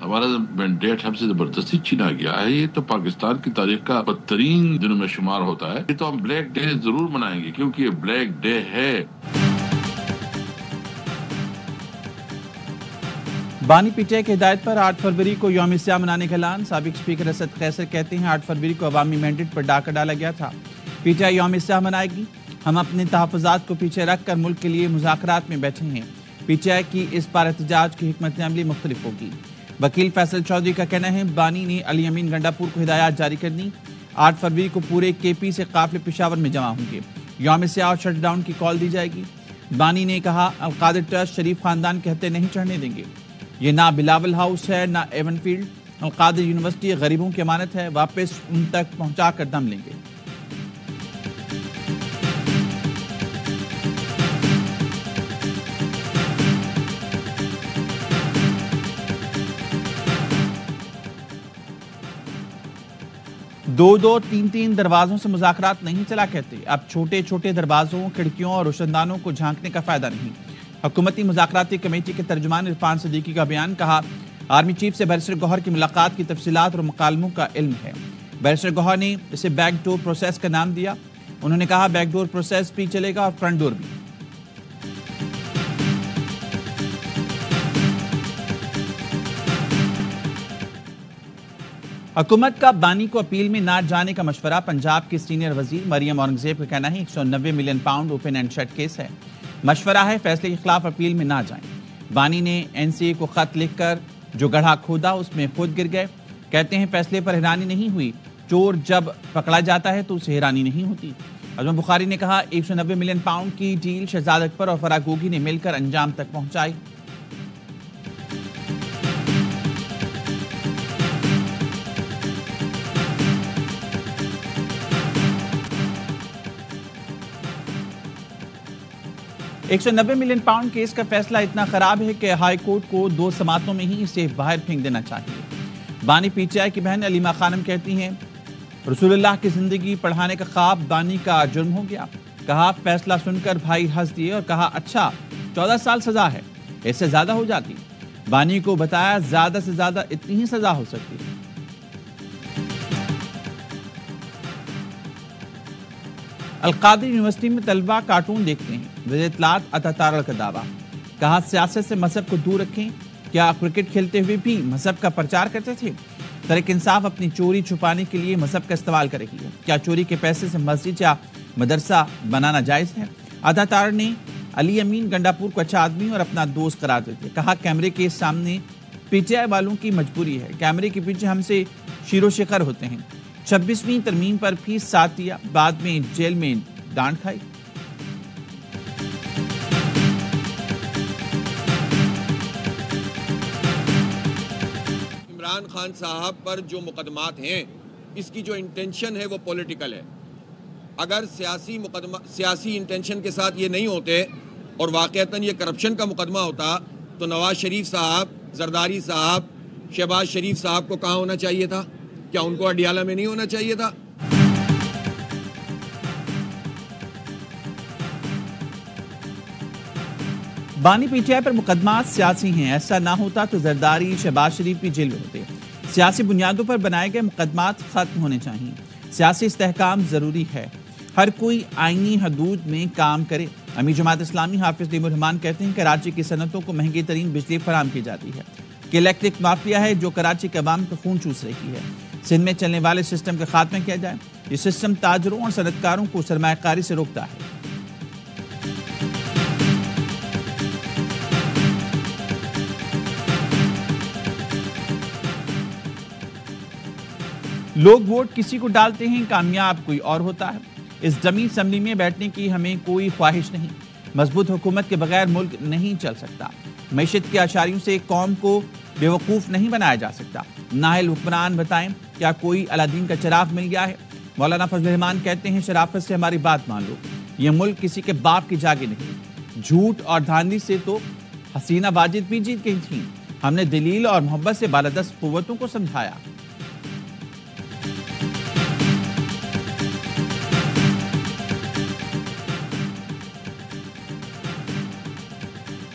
ہمارا مینڈیٹ ہم سے زبردستی چھینا گیا ہے، یہ تو پاکستان کی تاریخ کا بدترین دنوں میں شمار ہوتا ہے۔ یہ تو ہم بلیک ڈے ضرور منائیں گے، کیونکہ یہ بلیک ڈے ہے۔ بانی پی ٹی آئی کی ہدایت پر 8 فروری کو یوم سیاہ منانے کا اعلان۔ سابق اسپیکر اسد قیصر کہتے ہیں 8 فروری کو عوامی مینڈیٹ پر ڈاکہ ڈالا گیا تھا، پی ٹی آئی یوم سیاہ منائے گی۔ ہم اپنے تحفظات کو پیچھے رکھ کر ملک کے لیے مذاکرات میں بیٹھے ہیں۔ پی ٹی آئی کی اس بار احتجاج کی حکمت عملی مختلف ہوگی۔ وکیل فیصل چودھری کا کہنا ہے بانی نے علی امین گنڈا پور کو ہدایات جاری کر دی۔ 8 فروری کو پورے کے پی سے قافلے پشاور میں جمع ہوں گے۔ یوم سیاہ اور شٹ ڈاؤن کی کال دی جائے گی۔ بانی نے کہا القادر ٹرسٹ شریف خاندان کے ہتھے نہیں چڑھنے دیں گے۔ یہ نہ بلاول ہاؤس ہے نہ ایون فیلڈ، القادر یونیورسٹی غریبوں کی امانت ہے، واپس ان تک پہنچا کر دم لیں گے۔ دو تین دروازوں سے مذاکرات نہیں چلا کرتے، اب چھوٹے چھوٹے دروازوں، کھڑکیوں اور روشندانوں کو جھانکنے کا فائدہ نہیں۔ حکومتی مذاکراتی کمیٹی کے ترجمان عرفان صدیقی کا بیان، کہا آرمی چیف سے بیرسٹر گوہر کی ملاقات کی تفصیلات اور مکالموں کا علم ہے۔ بیرسٹر گوہر نے اسے بیک ڈور پروسیس کا نام دیا۔ انہوں نے کہا بیک ڈور پروسیس بھی چلے گا اور فرنٹ ڈور بھی۔ حکومت کا بانی کو اپیل میں نہ جانے کا مشورہ۔ پنجاب کی سینئر وزیر مریم اورنگزیب کا کہنا ہے 190 million pound open and shut case ہے، مشورہ ہے فیصلے کے خلاف اپیل میں نہ جائیں۔ بانی نے این سی اے کو خط لکھ کر جو گڑھا کھودا اس میں خود گر گئے۔ کہتے ہیں فیصلے پر حیرانی نہیں ہوئی، چور جب پکڑا جاتا ہے تو اسے حیرانی نہیں ہوتی۔ اعظم بخاری نے کہا 190 ملین پاؤنڈ کی ڈیل شہزاد اکبر اور فرح گوگی نے مل کر انجام تک پہنچائی۔ $190 ملین پاؤنڈ کیس کا فیصلہ اتنا خراب ہے کہ ہائی کورٹ کو 2 سماعتوں میں ہی اسے باہر پھینک دینا چاہیے۔ بانی پی ٹی آئی کی بہن علیمہ خانم کہتی ہیں رسول اللہ کی زندگی پڑھانے کا خواب بانی کا جرم ہو گیا۔ کہا فیصلہ سن کر بھائی ہنس دیے اور کہا اچھا 14 سال سزا ہے، اس سے زیادہ ہو جاتی۔ بانی کو بتایا زیادہ سے زیادہ اتنی ہی سزا ہو سکتی ہے۔ القادر یونیورسٹی میں طلبہ کارٹون دیکھتے ہیں، وزیر اطلاعات عطا تارڑ کا دعویٰ۔ کہا سیاست سے مذہب کو دور رکھیں۔ کیا کرکٹ کھیلتے ہوئے بھی مذہب کا پرچار کرتے تھے؟ تحریک انصاف اپنی چوری چھپانے کے لیے مذہب کا استعمال کرے گی۔ کیا چوری کے پیسے سے مسجد یا مدرسہ بنانا جائز ہے؟ عطا تارڑ نے علی امین گنڈا پور کو اچھا آدمی اور اپنا دوست قرار دیتے۔ کہا کیمرے کے سامنے پی ٹی آئی والوں کی مجبوری ہے، کیمرے کے پیچھے ہم سے شیر و شکر ہوتے ہیں۔ 26ویں ترمیم پر بھی ساتھ دیا، بعد میں جیل میں ڈانٹ کھائی۔ عمران خان صاحب پر جو مقدمات ہیں اس کی جو انٹینشن ہے وہ پولیٹیکل ہے۔ اگر سیاسی انٹینشن کے ساتھ یہ نہیں ہوتے اور واقعتاً یہ کرپشن کا مقدمہ ہوتا تو نواز شریف صاحب، زرداری صاحب، شہباز شریف صاحب کو کہاں ہونا چاہیے تھا؟ کیا ان کو اڈیالہ میں نہیں ہونا چاہیے تھا؟ بانی پی ٹی آئی پر مقدمات سیاسی ہیں، ایسا نہ ہوتا تو زرداری، شہباز شریف بھی جیل میں ہوتے۔ سیاسی بنیادوں پر بنائے گئے مقدمات ختم ہونے چاہیے۔ سیاسی استحکام ضروری ہے، ہر کوئی آئینی حدود میں کام کرے۔ امیر جماعت اسلامی حافظ نعیم الرحمان کہتے ہیں کراچی کی صنعتوں کو مہنگی ترین بجلی فراہم کی جاتی ہے کہ الیکٹرک مافیا ہے جو کراچی کے عوام کا خون چوس رہی ہے۔ سندھ میں چلنے والے سسٹم کا خاتمہ کیا جائے۔ یہ سسٹم تاجروں اور صنعت کاروں کو سرمایہ کاری سے روکتا ہے۔ لوگ ووٹ کسی کو ڈالتے ہیں، کامیاب کوئی اور ہوتا ہے۔ اس ڈمی اسمبلی میں بیٹھنے کی ہمیں کوئی خواہش نہیں۔ مضبوط حکومت کے بغیر ملک نہیں چل سکتا۔ معیشت کے اشاریوں سے قوم کو بیوقوف نہیں بنایا جا سکتا۔ نااہل حکمران بتائیں کیا کوئی الادین کا چراغ مل گیا ہے؟ مولانا فضل الرحمان کہتے ہیں شرافت سے ہماری بات مان لو، یہ ملک کسی کے باپ کی جاگی نہیں۔ جھوٹ اور دھاندلی سے تو حسینہ واجد بھی جیت گئی تھیں۔ ہم نے دلیل اور محبت سے بالادست قوتوں کو سمجھایا۔